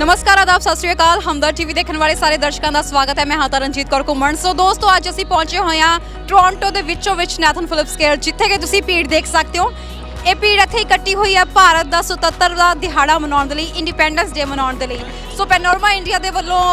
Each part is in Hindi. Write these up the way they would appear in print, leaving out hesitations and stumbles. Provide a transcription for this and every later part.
नमस्कार आदाब सत श्री अकाल हमदर्द टीवी देखने वाले सारे दर्शकों का स्वागत है। मैं हाँ तरनजीत कौर घुमन। सो दोस्तों अज असीं पहुंचे हुए हैं टोरंटो के विचों विच नैथन फिलिप स्क्वायर, जिथे कि तुसीं भीड़ देख सकते हो। ये भीड़ इत्थे इकट्ठी हुई है भारत का सुतंत्रता दा दिहाड़ा मनाउण लई, इंडिपेंडेंस डे मनाउण दे लई। सो पैनोरमा इंडिया के वल्लों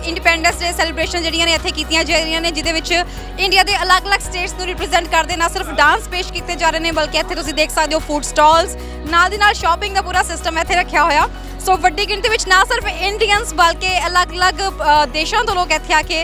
इंडिपेंडेंस डे सैलीब्रेशन जिहड़ियां ने इत्थे कीतियां जा रहीआं ने, जिहदे विच इंडिया के अलग अलग स्टेट्स नूं रिप्रजेंट करदे ना सिर्फ डांस पेश किए जा रहे हैं, बल्कि इत्थे तुसीं देख सकते हो फूड स्टॉल्स, नाल दी नाल शॉपिंग का पूरा सिस्टम इत्थे रखिया होया। सो वड्डी गिणती विच ना सिर्फ इंडियंस बल्कि अलग अलग देशों तो लोग इत्थे आके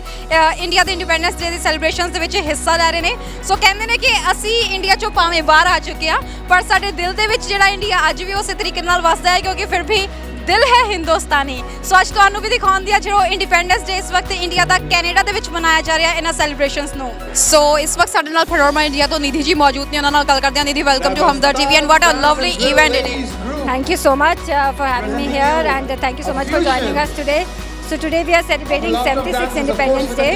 इंडिया के इंडिपेंडेंस डे की सैलीब्रेशन के हिस्सा ले रहे हैं। सो कहते हैं कि असी इंडिया चों भावें बाहर आ चुके हैं, पर साडे दिल दे विच जिहड़ा इंडिया अज भी उस तरीके नाल वसदा है, क्योंकि फिर भी दिल है हिंदुस्तानी। सो अज तुहानूं भी दिखाउण दी जो इंडिपेंडेंस डे इस वक्त इंडिया का कैनेडा दे विच मनाया जा रहा है इन्हां सैलीब्रेशंस नूं। सो इस वक्त साडे नाल पैनोरमा इंडिया तो निधि जी मौजूद ने, उन्हां नाल गल करदे हां। Nidhi, welcome to Hamdard TV and what a lovely event it is. Thank you so much for having me here, and thank you so much for joining us today. So today we are celebrating 76th Independence Day,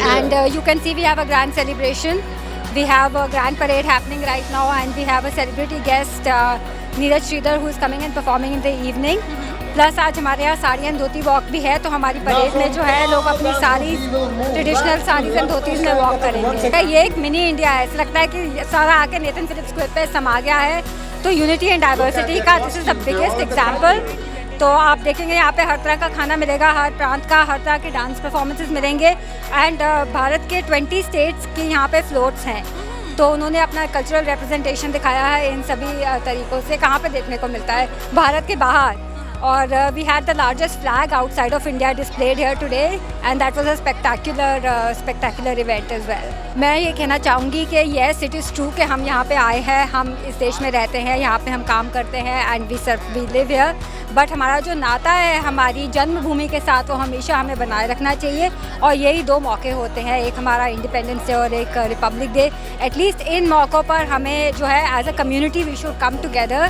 and you can see we have a grand celebration. We have a grand parade happening right now, and we have a celebrity guest Neeraj Sridhar who is coming and performing in the evening. Plus आज हमारे यहाँ साड़ी एंड धोती वॉक भी है, तो हमारी परेड में जो है लोग अपनी सारी ट्रेडिशनल साड़ीज एंड धोतीज में वॉक करेंगे। ये एक मिनी इंडिया है, ऐसा लगता है कि सारा आके नेथन फिलिप स्क्वायर पे समा गया है। तो यूनिटी एंड डाइवर्सिटी का this is the biggest example. तो आप देखेंगे यहाँ पे हर तरह का खाना मिलेगा, हर प्रांत का हर तरह के डांस परफॉर्मेंसेस मिलेंगे, एंड भारत के 20 स्टेट्स की यहाँ पे फ्लोट्स हैं। तो उन्होंने अपना कल्चरल रिप्रेजेंटेशन दिखाया है इन सभी तरीक़ों से। कहाँ पे देखने को मिलता है? भारत के बाहर। और we had the largest flag outside of India displayed here today, and that was a spectacular event as well. मैं ये कहना चाहूँगी कि येस इट इज़ ट्रू कि हम यहाँ पे आए हैं, हम इस देश में रहते हैं, यहाँ पे हम काम करते हैं, and we live here. But हमारा जो नाता है हमारी जन्मभूमि के साथ, वो हमेशा हमें बनाए रखना चाहिए। और यही दो मौके होते हैं, एक हमारा इंडिपेंडेंस डे और एक रिपब्लिक डे। एटलीस्ट इन मौक़ों पर हमें जो है as a community we should come together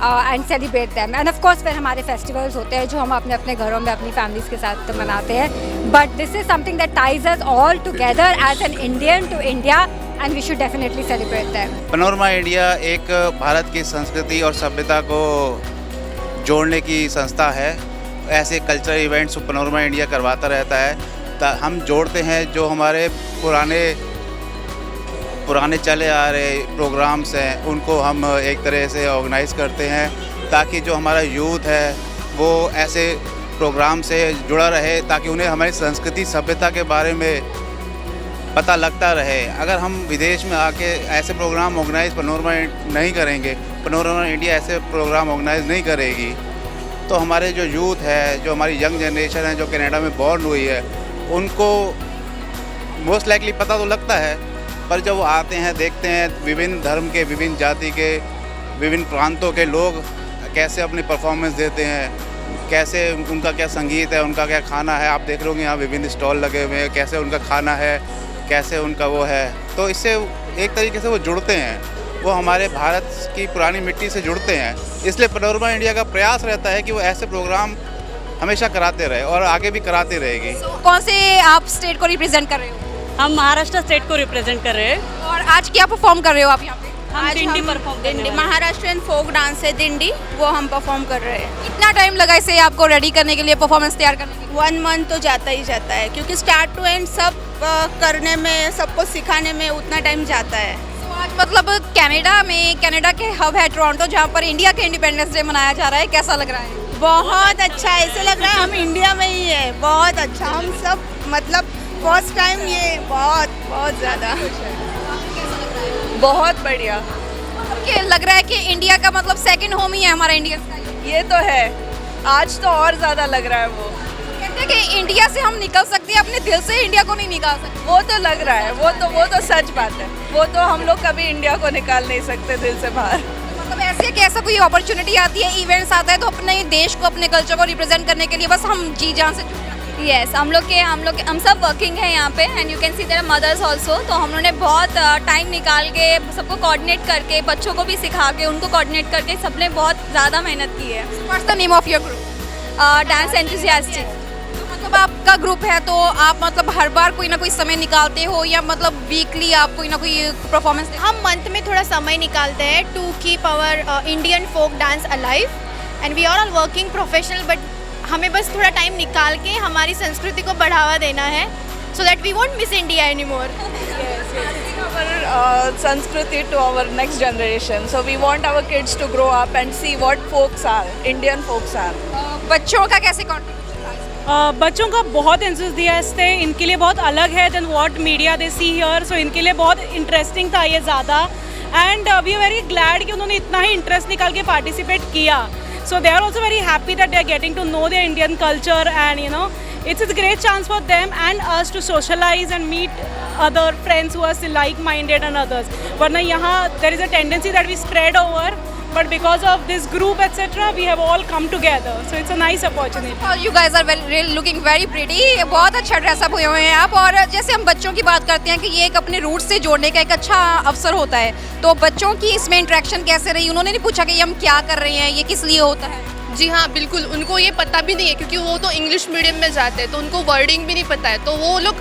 and celebrate them. And of course फिर हमारे फेस्टिवल्स होते हैं जो हम अपने अपने घरों में अपनी फैमिलीज़ के साथ मनाते हैं। But this is something that ties us all together as an Indian to India, and we should definitely celebrate them. Panorama India एक भारत की संस्कृति और सभ्यता को जोड़ने की संस्था है। ऐसे कल्चरल इवेंट्स पैनोरमा इंडिया करवाता रहता है। हम जोड़ते हैं जो हमारे पुराने चले आ रहे प्रोग्राम्स हैं, उनको हम एक तरह से ऑर्गेनाइज करते हैं, ताकि जो हमारा यूथ है वो ऐसे प्रोग्राम से जुड़ा रहे, ताकि उन्हें हमारी संस्कृति सभ्यता के बारे में पता लगता रहे। अगर हम विदेश में आके ऐसे प्रोग्राम ऑर्गेनाइज पैनोरमा नहीं करेंगे, पैनोरमा इंडिया ऐसे प्रोग्राम ऑर्गेनाइज नहीं करेगी, तो हमारे जो यूथ है, जो हमारी यंग जनरेशन है जो कनाडा में बॉर्न हुई है, उनको मोस्ट लाइकली पता तो लगता है, पर जब वो आते हैं देखते हैं विभिन्न धर्म के, विभिन्न जाति के, विभिन्न प्रांतों के लोग कैसे अपनी परफॉर्मेंस देते हैं, कैसे उनका क्या संगीत है, उनका क्या खाना है। आप देख रहे होंगे यहाँ विभिन्न स्टॉल लगे हुए हैं, कैसे उनका खाना है, कैसे उनका वो है। तो इससे एक तरीके से वो जुड़ते हैं, वो हमारे भारत की पुरानी मिट्टी से जुड़ते हैं। इसलिए पैनोरमा इंडिया का प्रयास रहता है कि वो ऐसे प्रोग्राम हमेशा कराते रहे और आगे भी कराती रहेगी। कौन से आप स्टेट को रिप्रेजेंट कर रहे हो? हम महाराष्ट्र स्टेट को रिप्रेजेंट कर रहे हैं। और आज क्या परफॉर्म कर रहे हो आप यहाँ पे? हम दिंडी परफॉर्म कर रहे हैं। महाराष्ट्रियन फोक डांस है दिंडी, वो हम परफॉर्म कर रहे हैं। कितना टाइम लगा इसे आपको रेडी करने के लिए, परफॉर्मेंस तैयार करने के लिए? 1 मंथ तो जाता ही जाता है, क्योंकि स्टार्ट टू एंड सब करने में, सबको सिखाने में उतना टाइम जाता है। तो आज मतलब कनाडा के हब है टोरंटो, जहाँ पर इंडिया के इंडिपेंडेंस डे मनाया जा रहा है। कैसा लग रहा है? बहुत अच्छा, ऐसे लग रहा है हम इंडिया में ही है। बहुत अच्छा, हम सब मतलब फर्स्ट टाइम ये बहुत ज़्यादा बहुत बढ़िया। क्या लग रहा है कि इंडिया का मतलब सेकंड होम ही है हमारा इंडिया का? ये तो है, आज तो और ज़्यादा लग रहा है। वो कहते हैं कि इंडिया से हम निकल सकते हैं, अपने दिल से इंडिया को नहीं निकाल सकते। वो तो लग रहा है, वो तो सच बात है। वो तो हम लोग कभी इंडिया को निकाल नहीं सकते दिल से बाहर। मतलब ऐसे कि ऐसा कोई अपॉर्चुनिटी आती है, इवेंट्स आता है, तो अपने देश को, अपने कल्चर को रिप्रेजेंट करने के लिए बस हम जी जान से यस हम सब वर्किंग है यहाँ पे, and you can see their mothers also. तो हम लोगों ने बहुत टाइम निकाल के सबको कोऑर्डिनेट करके, बच्चों को भी सिखा के, उनको कोऑर्डिनेट करके सबने बहुत ज़्यादा मेहनत की है। What's the name of your group? Dance enthusiastic. मतलब आपका ग्रुप है तो आप मतलब हर बार कोई ना कोई समय निकालते हो, या मतलब वीकली आप कोई ना कोई परफॉर्मेंस? हम मंथ में थोड़ा समय निकालते हैं to keep our Indian folk dance alive, and we are all working professional, but हमें बस थोड़ा टाइम निकाल के हमारी संस्कृति को बढ़ावा देना है, so that we won't miss India anymore. Sanskriti to our next generation. So we want our kids to grow up and see what folks are, Indian folks are. बच्चों का कैसे कॉन्ट्रीब्यूशन? बच्चों का बहुत इंथुसियास्ट है, इनके लिए बहुत अलग है then what media they see here, so इनके लिए बहुत इंटरेस्टिंग था ये ज़्यादा, and we are very glad कि उन्होंने इतना ही इंटरेस्ट निकाल के पार्टिसिपेट किया. So they are also very happy that they are getting to know their Indian culture, and you know it's a great chance for them and us to socialize and meet other friends who are still like-minded and others. वरना यहाँ there is a tendency that we spread over, but because of this group etc. we have all come together, so it's a nice opportunity. You guys are really looking very pretty. बहुत अच्छा ड्रेसअप हुए हुए हैं आप. और जैसे हम बच्चों की बात करते हैं कि ये एक अपने रूट से जोड़ने का एक अच्छा अवसर होता है, तो बच्चों की इसमें इंटरेक्शन कैसे रही? उन्होंने नहीं पूछा कि ये हम क्या कर रहे हैं, ये किस लिए होता है? जी हाँ, बिल्कुल. उनको ये पता भी नहीं है क्योंकि वो तो इंग्लिश मीडियम में जाते हैं, तो उनको वर्डिंग भी नहीं पता है, तो वो लोग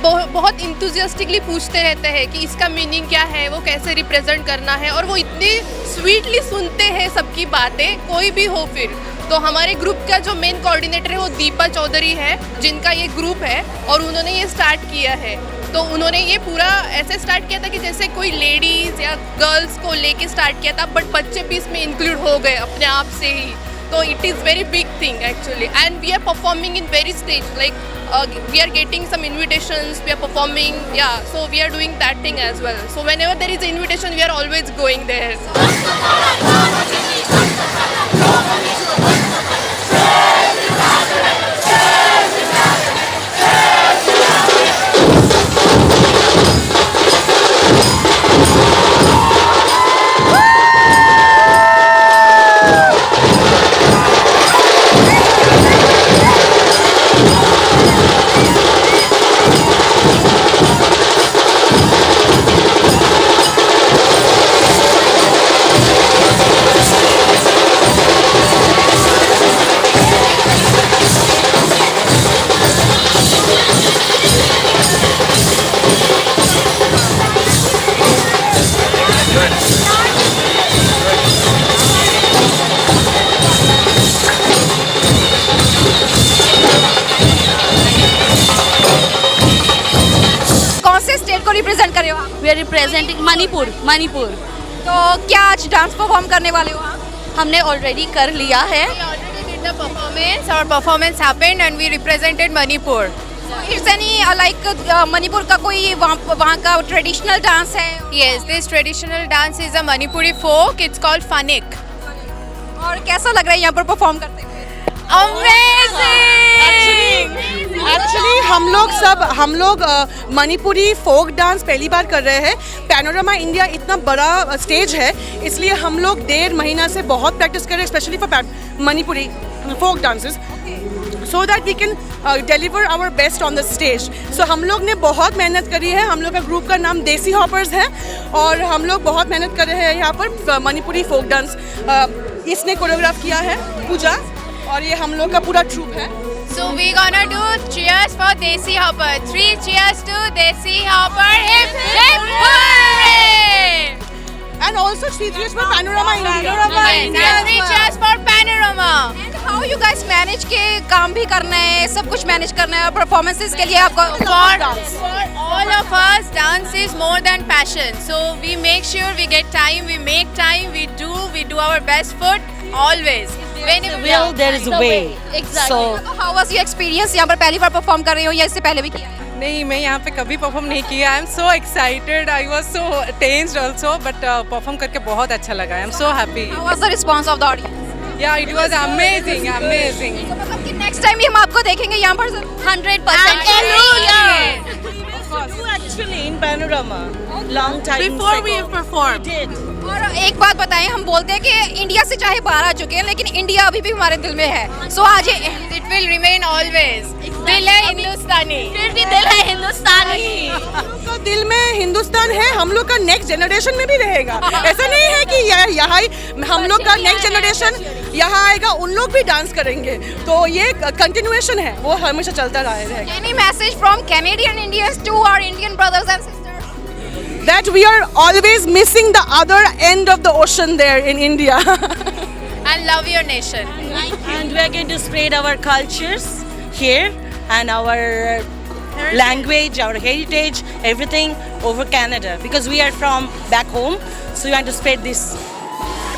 बहुत इंथुजियास्टिकली पूछते रहते हैं कि इसका मीनिंग क्या है, वो कैसे रिप्रेजेंट करना है, और वो इतनी स्वीटली सुनते हैं सबकी बातें, कोई भी हो फिर. तो हमारे ग्रुप का जो मेन कोऑर्डिनेटर है वो दीपा चौधरी है, जिनका ये ग्रुप है, और उन्होंने ये स्टार्ट किया है. तो उन्होंने ये पूरा ऐसे स्टार्ट किया था कि जैसे कोई लेडीज़ या गर्ल्स को लेके स्टार्ट किया था, बट बच्चे भी इसमें इंक्लूड हो गए अपने आप से ही. So it is very big thing actually, and we are performing in very stage, like we are getting some invitations, we are performing, yeah, so we are doing that thing as well. So whenever there is an invitation, we are always going there. Represent कर रहे हो आप? We are representing Manipur. तो क्या आज डांस परफॉर्म करने वाले हो आप? हमने ऑलरेडी कर लिया है. We already did the performance. Our performance happened and we represented Manipur. It's any like Manipur का कोई वहाँ का ट्रेडिशनल डांस है? Yes, this traditional dance is a Manipuri folk. It's called Fanik. और कैसा लग रहा है यहाँ पर परफॉर्म करते हुए? Amazing! एक्चुअली हम लोग मणिपुरी फोक डांस पहली बार कर रहे हैं. पैनोरमा इंडिया इतना बड़ा स्टेज है, इसलिए हम लोग 1.5 महीना से बहुत प्रैक्टिस कर रहे हैं, specially for Manipuri folk dances, so that we can deliver our best on the stage. So हम लोग ने बहुत मेहनत करी है. हम लोग का ग्रुप का नाम देसी हॉपर्स है, और हम लोग बहुत मेहनत कर रहे हैं यहाँ पर मणिपुरी फोक डांस. इसने कोरियोग्राफ किया है पूजा, और ये हम लोग का पूरा ट्रूप है. So we gonna do cheers for Desi Hopper. 3 cheers to Desi Hopper. Hip hip hooray! And also 3 cheers for Panorama India. And 3 cheers for Panorama. And how you guys manage के काम भी करना है, सब कुछ मैनेज करना है, और परफॉर्मेंसेस के लिए आपको For all of us, dance is more than passion. So we make sure we get time, we make time, we do our best foot always. Will there is a way. Exactly. तो how was your experience? यहाँ पर पहली बार परफॉर्म कर रही हो या इससे पहले भी किया है? नहीं, मैं यहाँ पे कभी परफॉर्म नहीं किया. I am so excited, I was so tensed also, but perform करके बहुत अच्छा लगा. I am so happy. How was the response of the audience? या इट वाज अमेजिंग. तो मतलब कि नेक्स्ट टाइम भी हम आपको देखेंगे यहाँ पर जरूर? 100%. Actually in Panorama, long time Before we ago. performed. We did. और एक बात बताएं, हम बोलते हैं कि इंडिया से चाहे बाहर आ चुके हैं, लेकिन इंडिया अभी भी हमारे दिल में है. सो आज It will remain always. दिल है हिंदुस्तानी. फिर भी दिल है हिंदुस्तानी. हम लोग का दिल में हिंदुस्तान है, हम लोग का नेक्स्ट जनरेशन में भी रहेगा. ऐसा नहीं है कि यहाँ हम लोग का नेक्स्ट जनरेशन यहाँ आएगा, उन लोग भी डांस करेंगे. तो ये कंटिन्यूएशन है, वो हमेशा चलता रहेगा. any message from Canadian Indians to our Indian brothers and sisters? That we are always missing the other end of the ocean there in India. and love your nation. And we are going to spread our cultures here and our language, our heritage, everything over Canada because we are from back home, so we want to spread this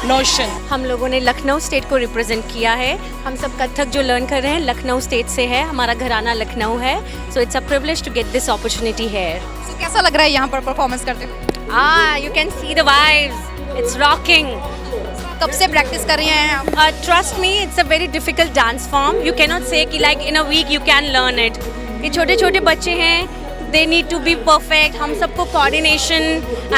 notion. हम लोगों ने लखनऊ स्टेट को रिप्रेजेंट किया है. हम सब कथक जो लर्न कर रहे हैं लखनऊ स्टेट से है. हमारा घराना लखनऊ है. So it's a privilege to get this opportunity here. So, कैसा लग रहा है यहाँ पर परफॉर्मेंस करते हुए? You can see the vibes. It's rocking. कब से प्रैक्टिस कर रही हैं आप? Trust me, it's a very difficult dance form. You cannot say कि like in a week you can learn it. ये छोटे छोटे बच्चे हैं. They need to be perfect. हम सबको coordination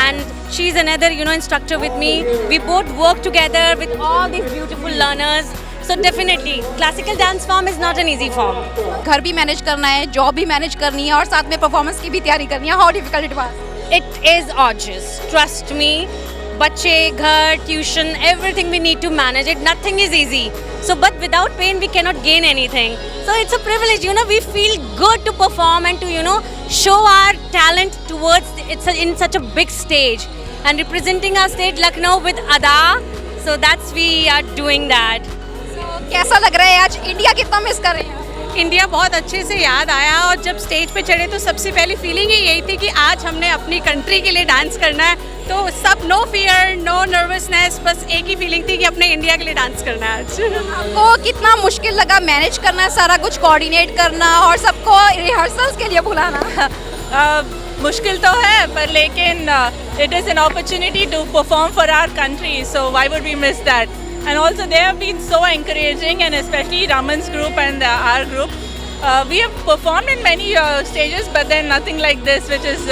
and she's another instructor with me. We both work together with all these beautiful learners. So definitely, classical dance form is not an easy form. घर भी मैनेज करना है, जॉब भी मैनेज करनी है और साथ में परफॉर्मेंस की भी तैयारी करनी है. How difficult it was? It is arduous. Trust me. बच्चे, घर, tuition, everything we need to manage it. Nothing is easy. So, but without pain, we cannot gain anything. So, it's a privilege. We feel good to perform and to, show our talent towards in such a big stage. And representing our state, Lucknow, with Ada. So, we are doing that. कैसा लग रहा है आज? इंडिया कितना मिस कर रहे हैं? इंडिया बहुत अच्छे से याद आया और जब स्टेज पे चढ़े तो सबसे पहली फीलिंग ही यही थी कि आज हमने अपनी कंट्री के लिए डांस करना है. तो सब नो फियर, नो नर्वसनेस, बस एक ही फीलिंग थी कि अपने इंडिया के लिए डांस करना है आज. आपको कितना मुश्किल लगा मैनेज करना, सारा कुछ कोऑर्डिनेट करना और सबको रिहर्सल्स के लिए बुलाना? मुश्किल तो है पर लेकिन it is an opportunity to perform for our country, so why would we miss that. And also they have been so encouraging, and especially Raman's group and our group. We have performed in many stages, but then nothing like this, which is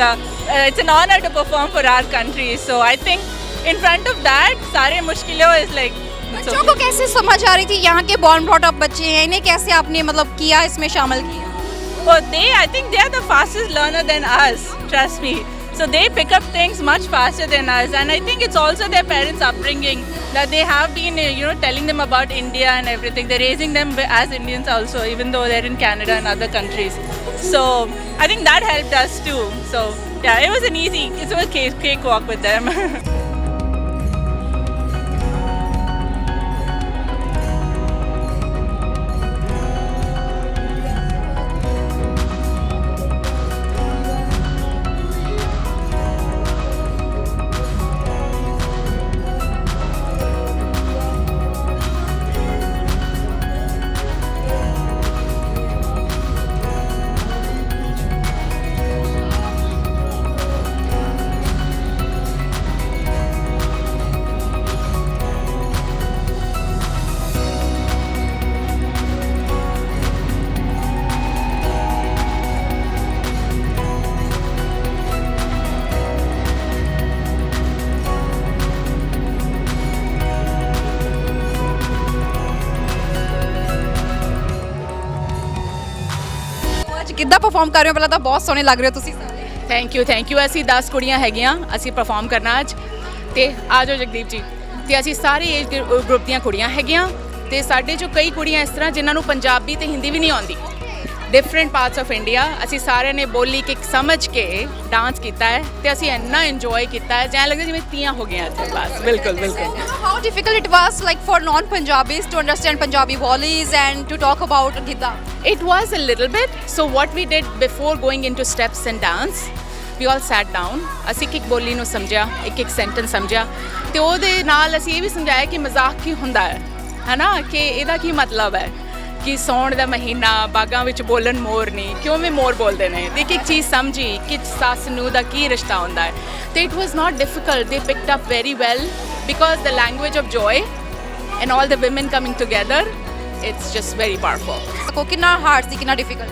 it's an honor to perform for our country. So I think in front of that, सारे मुश्किलों is like. बच्चों को कैसे समझ आ रही थी? यहाँ के born brought up बच्चे हैं, इन्हें कैसे आपने मतलब किया, इसमें शामिल किया? Oh, I think they are the fastest learner than us. Trust me. So they pick up things much faster than us, and I think it's also their parents' upbringing that they have been, telling them about India and everything. They're raising them as Indians also, even though they're in Canada and other countries. So I think that helped us too. So yeah, it was a cakewalk with them. ਕਿੱਦਾਂ ਪਰਫਾਰਮ ਕਰ ਰਹੇ ਹੋ? ਪਹਿਲਾਂ ਤਾਂ ਬਹੁਤ ਸੋਹਣੇ ਲੱਗ ਰਹੇ ਹੋ ਤੁਸੀਂ ਸਾਰੇ. Thank you. ਅਸੀਂ 10 ਕੁੜੀਆਂ ਹੈਗੀਆਂ, ਅਸੀਂ ਪਰਫਾਰਮ ਕਰਨਾ ਅੱਜ. ਤੇ ਆ ਜਾਓ ਜਗਦੀਪ ਜੀ. ਤੇ ਅਸੀਂ ਸਾਰੇ ਏਜ ਗਰੁੱਪ ਦੀਆਂ ਕੁੜੀਆਂ ਹੈਗੀਆਂ ਤੇ ਸਾਡੇ ਚੋਂ ਕਈ ਕੁੜੀਆਂ ਇਸ ਤਰ੍ਹਾਂ ਜਿਨ੍ਹਾਂ ਨੂੰ ਪੰਜਾਬੀ ਤੇ ਹਿੰਦੀ ਵੀ ਨਹੀਂ ਆਉਂਦੀ. Different parts of India. ਅਸੀਂ ਸਾਰਿਆਂ ਨੇ ਬੋਲੀ ਕਿੱਕ ਸਮਝ ਕੇ ਡਾਂਸ ਕੀਤਾ ਹੈ ਤੇ ਅਸੀਂ ਇੰਨਾ ਇੰਜੋਏ ਕੀਤਾ ਹੈ ਜਿਵੇਂ ਲੱਗਦਾ ਜਿਵੇਂ ਤੀਆਂ ਹੋ ਗਈਆਂ ਇੱਥੇ. ਬਸ ਬਿਲਕੁਲ. How difficult it was like for non-Punjabis to understand Punjabi bollies and to talk about Gidda? It was a little bit. So what we did before going into steps and dance, we all sat down. ਅਸੀਂ ਇੱਕ ਬੋਲੀ ਨੂੰ ਸਮਝਿਆ, ਇੱਕ ਸੈਂਟੈਂਸ ਸਮਝਿਆ ਤੇ ਉਹਦੇ ਨਾਲ ਅਸੀਂ ਇਹ ਵੀ ਸਮਝਾਇਆ ਕਿ ਮਜ਼ਾਕ ਕੀ ਹੁੰਦਾ ਹੈ ਨਾ, ਕਿ ਇਹਦਾ ਕੀ ਮਤਲਬ ਹੈ ਕਿ ਸੌਣ ਦਾ ਮਹੀਨਾ, ਬਾਗਾਂ ਵਿੱਚ ਬੋਲਣ ਮੋਰ ਨਹੀਂ, ਕਿਉਂ ਵੀ ਮੋਰ ਬੋਲਦੇ ਨੇ. ਤੇ ਇੱਕ ਚੀਜ਼ ਸਮਝੀ ਕਿ ਸੱਸ ਨੂੰ ਦਾ ਕੀ ਰਿਸ਼ਤਾ ਹੁੰਦਾ ਹੈ. ਤੇ ਇਟ ਵਾਜ਼ ਨਾਟ ਡਿਫਿਕਲਟ. ਦੇ picked up very well because the language of joy and all the women coming together, it's just very powerful. ਕੋ ਕਿੰਨਾ ਹਾਰਡ ਸੀ, ਕਿੰਨਾ ਡਿਫਿਕਲਟ?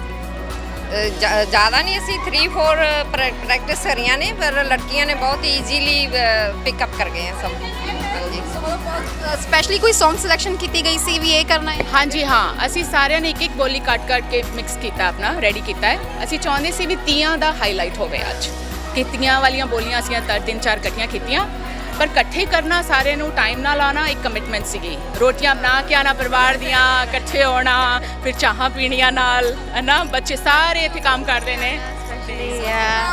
ਜ਼ਿਆਦਾ ਨਹੀਂ, ਅਸੀਂ 3-4 ਪ੍ਰੈਕਟਿਸ ਕਰੀਆਂ ਨੇ, ਪਰ ਲੜਕੀਆਂ ਨੇ ਬਹੁਤ ਈਜ਼ੀਲੀ ਪਿਕਅਪ ਕਰ ਗਏ ਸਭ. ਹਾਂਜੀ. ਸਪੈਸ਼ਲੀ ਕੋਈ ਸੌਂਗ ਸਿਲੈਕਸ਼ਨ ਕੀਤੀ ਗਈ ਸੀ ਵੀ ਇਹ ਕਰਨਾ ਹੈ? ਹਾਂਜੀ ਹਾਂ, ਅਸੀਂ ਸਾਰਿਆਂ ਨੇ ਇੱਕ ਬੋਲੀ ਕੱਟ ਕੇ ਮਿਕਸ ਕੀਤਾ, ਆਪਣਾ ਰੈਡੀ ਕੀਤਾ ਹੈ. ਅਸੀਂ ਚਾਹੁੰਦੇ ਸੀ ਵੀ ਤੀਆਂ ਦਾ ਹਾਈਲਾਈਟ ਹੋਵੇ ਅੱਜ, ਕਿ ਤੀਆਂ ਵਾਲੀਆਂ ਬੋਲੀਆਂ ਅਸੀਂ 3-4 ਇਕੱਠੀਆਂ ਕੀਤੀਆਂ, ਪਰ ਇਕੱਠੇ ਕਰਨਾ ਸਾਰਿਆਂ ਨੂੰ ਟਾਈਮ ਨਾਲ ਆਉਣਾ ਇੱਕ ਕਮਿਟਮੈਂਟ ਸੀਗੀ. ਰੋਟੀਆਂ ਬਣਾ ਕੇ ਆਉਣਾ ਪਰਿਵਾਰ ਦੀਆਂ, ਇਕੱਠੇ ਹੋਣਾ, ਫਿਰ ਚਾਹਾਂ ਪੀਣੀਆਂ ਨਾਲ, ਹੈ ਨਾ. ਬੱਚੇ ਸਾਰੇ ਇੱਥੇ ਕੰਮ ਕਰਦੇ ਨੇ.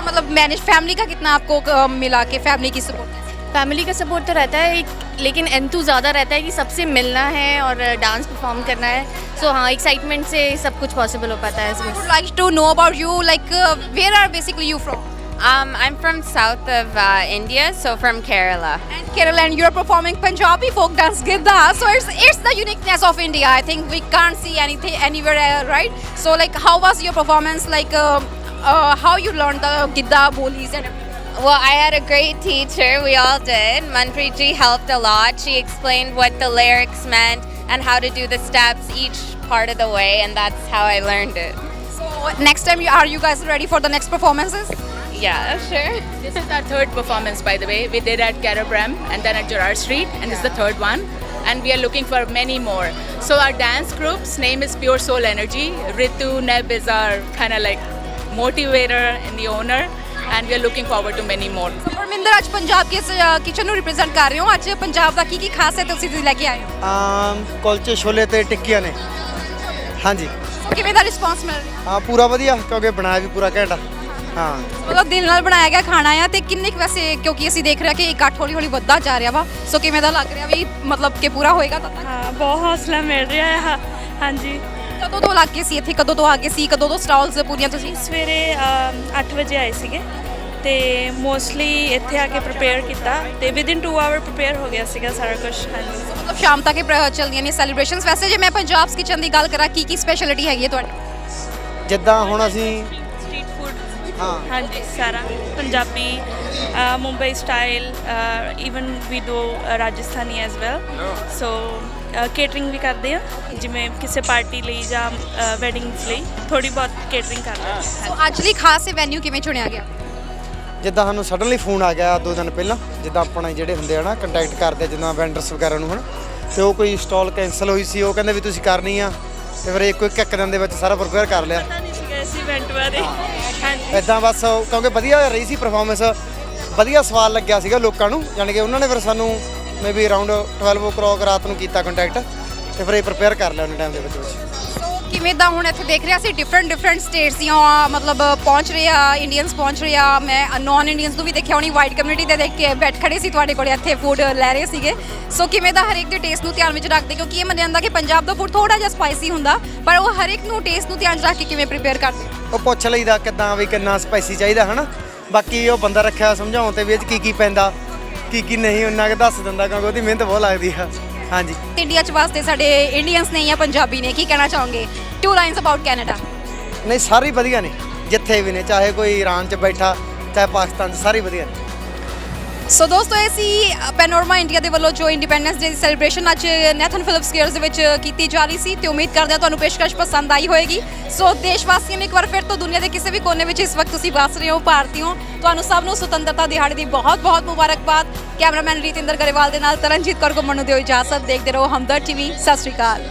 मतलब मैनेज फैमिली का कितना आपको मिला के फैमिली की सपोर्ट? फैमिली का सपोर्ट तो रहता है लेकिन एंथू ज़्यादा रहता है कि सबसे मिलना है और डांस परफॉर्म करना है. सो हाँ, एक्साइटमेंट से सब कुछ पॉसिबल हो पाता है इसमें. I would like to know about you, like where are basically you from? I'm from south of India, so from Kerala. And Kerala, and you're performing Punjabi folk dance Gidda. So it's the uniqueness of India. I think we can't see anything anywhere, right? So like, how was your performance? Like, how you learned the Gidda bolis and everything? Well, I had a great teacher. We all did. Manpreet ji helped a lot. She explained what the lyrics meant and how to do the steps each part of the way, and that's how I learned it. So next time, are you guys ready for the next performances? Yeah, sure. This is our third performance, by the way. We did at Carabram and then at Gerrard Street, and this is the third one. And we are looking for many more. So our dance group's name is Pure Soul Energy. Ritu Neb is our kind of like motivator and the owner. And we are looking forward to many more. Parminder, ਅੱਜ ਪੰਜਾਬ ਕੇ ਕਿਚਨ ਨੂੰ ਰਿਪਰੈਜ਼ੈਂਟ ਕਰ ਰਹੇ ਹੋ. ਅੱਜ ਪੰਜਾਬ ਦਾ ਕੀ ਖਾਸ ਹੈ ਤੁਸੀਂ ਲੈ ਕੇ ਆਏ ਹੋ? ਕੁਲਚੇ ਛੋਲੇ ਤੇ ਟਿੱਕੀਆਂ ਨੇ. ਹਾਂਜੀ. ਕਿਵੇਂ ਦਾ ਰਿਸਪੌਂਸ ਮਿਲ ਰਿਹਾ? ਹਾਂ, ਪੂਰਾ ਵਧੀਆ, ਕਿਉਂਕਿ ਬਣਾਇਆ ਵੀ ਪੂਰਾ ਘੈਂਟ ਆ. ਹਾਂ, ਮਤਲਬ ਦਿਲ ਨਾਲ ਬਣਾਇਆ ਗਿਆ ਖਾਣਾ ਆ. ਤੇ ਕਿੰਨੇ ਕੁ ਵੈਸੇ, ਕਿਉਂਕਿ ਅਸੀਂ ਦੇਖ ਰਹੇ ਕਿ ਇਕੱਠ ਹੌਲੀ ਹੌਲੀ ਵੱਧਦਾ ਜਾ ਰਿਹਾ ਵਾ, ਸੋ ਕਿਵੇਂ ਦਾ ਲੱਗ ਰਿਹਾ ਵੀ ਮਤਲਬ ਕਿ ਪੂਰਾ ਹੋਏਗਾ ਤਦ ਤੱਕ? ਹਾਂ, ਬਹੁਤ ਹੌਸਲਾ ਮਿਲ ਰਿਹਾ ਹੈ. ਹਾਂਜੀ. ਕਦੋਂ ਤੋਂ ਲੱਗ ਗਏ ਸੀ ਇੱਥੇ? ਕਦੋਂ ਤੋਂ ਆ ਗਏ ਸੀ? ਕਦੋਂ ਤੋਂ ਸਟਾਲਸ ਪੂਰੀਆਂ ਤੁਸੀਂ? ਸਵੇਰੇ 8 ਵਜੇ ਆਏ ਸੀਗੇ ਤੇ ਮੋਸਟਲੀ ਇੱਥੇ ਆ ਕੇ ਪ੍ਰਿਪੇਅਰ ਕੀਤਾ ਤੇ ਵਿਦਿਨ 2 ਆਵਰ ਪ੍ਰਿਪੇਅਰ ਹੋ ਗਿਆ ਸੀਗਾ ਸਾਰਾ ਕੁਝ. ਹਾਂਜੀ, ਮਤਲਬ ਸ਼ਾਮ ਤੱਕ ਚੱਲਦੀਆਂ ਨੇ ਸੈਲੀਬ੍ਰੇਸ਼ਨਸ. ਵੈਸੇ ਜੇ ਮੈਂ ਪੰਜਾਬ ਕਿਚਨ ਦੀ ਗੱਲ ਕਰਾਂ, ਕੀ ਸਪੈਸ਼ਲਿਟੀ ਹੈਗੀ ਹੈ ਤੁਹਾਡੀ? ਜਿੱਦਾਂ ਹੁਣ ਅਸੀਂ ਸਟਰੀਟ ਫੂਡ. ਹਾਂ, ਹਾਂਜੀ, ਸਾਰਾ Punjabi, Mumbai style, even we do Rajasthani as well. So catering ਵੀ ਕਰਦੇ ਆ, ਜਿਵੇਂ ਕਿਸੇ ਪਾਰਟੀ ਲਈ ਜਾਂ ਵੈਡਿੰਗਸ ਲਈ ਥੋੜੀ ਬਹੁਤ ਕੇਟਰਿੰਗ ਕਰਦੇ ਆ. ਸੋ ਅੱਜ ਲਈ ਖਾਸ ਵੈਨਿਊ ਕਿਵੇਂ ਚੁਣਿਆ ਗਿਆ? ਜਿੱਦਾਂ ਸਾਨੂੰ ਸਡਨਲੀ ਫੋਨ ਆ ਗਿਆ 2 ਦਿਨ ਪਹਿਲਾਂ, ਜਿੱਦਾਂ ਆਪਣੇ ਜਿਹੜੇ ਹੁੰਦੇ ਆ ਨਾ ਕੰਟੈਕਟ ਕਰਦੇ ਆ ਜਿੱਦਾਂ ਵੈਂਡਰਸ ਵਗੈਰਾ ਨੂੰ ਹਨ, ਤੇ ਉਹ ਕੋਈ ਸਟਾਲ ਕੈਂਸਲ ਹੋਈ ਸੀ, ਉਹ ਕਹਿੰਦੇ ਵੀ ਤੁਸੀਂ ਕਰਨੀ ਆ, ਤੇ ਫਿਰ ਇੱਕ ਦਿਨ ਦੇ ਵਿੱਚ ਸਾਰਾ ਪ੍ਰਿਪੇਅਰ ਕਰ ਲਿਆ. ਪਤਾ ਨਹੀਂ ਸੀਗਾ ਇਸ ਇਵੈਂਟ ਬਾਰੇ. ਹਾਂਜੀ, ਇੱਦਾਂ ਬਸ, ਕਿਉਂਕਿ ਵਧੀਆ ਰਹੀ ਸੀ ਪਰਫਾਰਮੈਂਸ, ਵਧੀਆ ਸਵਾਲ ਲੱਗਿਆ ਸੀਗਾ ਲੋਕਾਂ ਨੂੰ, ਯਾਨੀ ਕਿ ਉਹਨਾਂ ਨੇ ਫਿਰ ਸਾਨੂੰ ਮੇਬੀ ਅਰਾਊਂਡ 12 o'clock ਰਾਤ ਨੂੰ ਕੀਤਾ ਕੰਟੈਕਟ, ਤੇ ਫਿਰ ਇਹ ਪ੍ਰਿਪੇਅਰ ਕਰ ਲਿਆ ਉਹਨੇ ਟਾਈਮ ਦੇ ਵਿੱਚ. ਕਿਵੇਂ ਦਾ ਹੁਣ ਇੱਥੇ ਦੇਖ ਰਿਹਾ ਸੀ ਡਿਫਰੈਂਟ ਸਟੇਟਸ ਦੀਆਂ ਮਤਲਬ ਪਹੁੰਚ ਰਹੇ ਆ, ਇੰਡੀਅਨਸ ਪਹੁੰਚ ਰਹੇ ਆ. ਮੈਂ ਨਾਨ ਇੰਡੀਅਨਸ ਨੂੰ ਵੀ ਦੇਖਿਆ ਹੋਣੀ, ਵਾਈਟ ਕਮਿਊਨਿਟੀ ਦੇ ਦੇਖ ਕੇ ਬੈਠ ਖੜੇ ਸੀ ਤੁਹਾਡੇ ਕੋਲ ਇੱਥੇ ਫੂਡ ਲੈ ਰਹੇ ਸੀਗੇ. ਸੋ ਕਿਵੇਂ ਦਾ ਹਰੇਕ ਦੇ ਟੇਸਟ ਨੂੰ ਧਿਆਨ ਵਿੱਚ ਰੱਖਦੇ, ਕਿਉਂਕਿ ਇਹ ਮੰਨਿਆ ਜਾਂਦਾ ਕਿ ਪੰਜਾਬ ਦਾ ਫੂਡ ਥੋੜਾ ਜਿਹਾ ਸਪਾਈਸੀ ਹੁੰਦਾ, ਪਰ ਉਹ ਹਰੇਕ ਨੂੰ ਟੇਸਟ ਨੂੰ ਧਿਆਨ 'ਚ ਰੱਖ ਕੇ ਕਿਵੇਂ ਪ੍ਰੀਪੇਅਰ ਕਰਦੇ? ਉਹ ਪੁੱਛ ਲਈਦਾ ਕਿੱਦਾਂ ਵੀ ਕਿੰਨਾ ਸਪਾਈਸੀ ਚਾਹੀਦਾ ਹੈ ਨਾ, ਬਾਕੀ ਉਹ ਬੰਦਾ ਰੱਖਿਆ ਸਮਝਾਉਣ ਤੇ ਵੀ ਇਹ 'ਚ ਕੀ ਪੈਂਦਾ ਕੀ ਨਹੀਂ ਉਹਨਾਂ ਕੇ ਦੱਸ ਦਿੰਦਾ, ਕਿਉਂਕਿ ਉਹਦੀ ਮਿਹਨਤ ਬਹੁਤ ਲੱਗਦੀ ਆ. ਹਾਂਜੀ, ਇੰਡੀਆ 'ਚ ਵਾਸਤੇ ਸਾਡੇ ਇੰਡੀਅਨਸ ਨੇ ਜਾਂ ਪੰਜਾਬੀ ਨੇ ਕੀ ਕਹਿਣਾ ਚਾਹੋਗੇ? 2 ਲਾਈਨਸ ਅਬਾਊਟ ਕੈਨੇਡਾ. ਨਹੀਂ, ਸਾਰੇ ਵਧੀਆ ਨੇ, ਜਿੱਥੇ ਵੀ ਨੇ, ਚਾਹੇ ਕੋਈ ਈਰਾਨ 'ਚ ਬੈਠਾ, ਚਾਹੇ ਪਾਕਿਸਤਾਨ 'ਚ, ਸਾਰੇ ਵਧੀਆ ਨੇ. ਸੋ ਦੋਸਤੋ, ਇਹ ਸੀ ਪੈਨੋਰਮਾ ਇੰਡੀਆ ਦੇ ਵੱਲੋਂ ਜੋ ਇੰਡੀਪੈਂਡੈਂਸ ਡੇ ਦੀ ਸੈਲੀਬ੍ਰੇਸ਼ਨ ਅੱਜ ਨੈਥਨ ਫਿਲਿਪਸ ਸਕੁਅਰ ਦੇ ਵਿੱਚ ਕੀਤੀ ਜਾ ਰਹੀ ਸੀ, ਤੇ ਉਮੀਦ ਕਰਦੇ ਹਾਂ ਤੁਹਾਨੂੰ ਪੇਸ਼ਕਸ਼ ਪਸੰਦ ਆਈ ਹੋਏਗੀ. ਸੋ ਦੇਸ਼ ਵਾਸੀਆਂ ਨੂੰ ਇੱਕ ਵਾਰ ਫਿਰ ਤੋਂ ਦੁਨੀਆ ਦੇ ਕਿਸੇ ਵੀ ਕੋਨੇ ਵਿੱਚ ਇਸ ਵਕਤ ਤੁਸੀਂ ਵਸ ਰਹੇ ਹੋ, ਭਾਰਤੀ ਹੋ, ਤੁਹਾਨੂੰ ਸਭ ਨੂੰ ਸੁਤੰਤਰਤਾ ਦਿਹਾੜੇ ਦੀ ਬਹੁਤ ਮੁਬਾਰਕਬਾਦ. ਕੈਮਰਾਮੈਨ ਰੀਤਿੰਦਰ ਗਰੇਵਾਲ ਦੇ ਨਾਲ ਤਰਨਜੀਤ ਕੌਰ ਘੁੰਮਣ ਨੂੰ ਦਿਓ ਇਜਾਜ਼ਤ. ਦੇਖਦੇ ਰਹੋ ਹਮਦਰਦ ਟੀਵੀ. ਸਤਿ ਸ਼੍ਰੀ ਅਕਾਲ.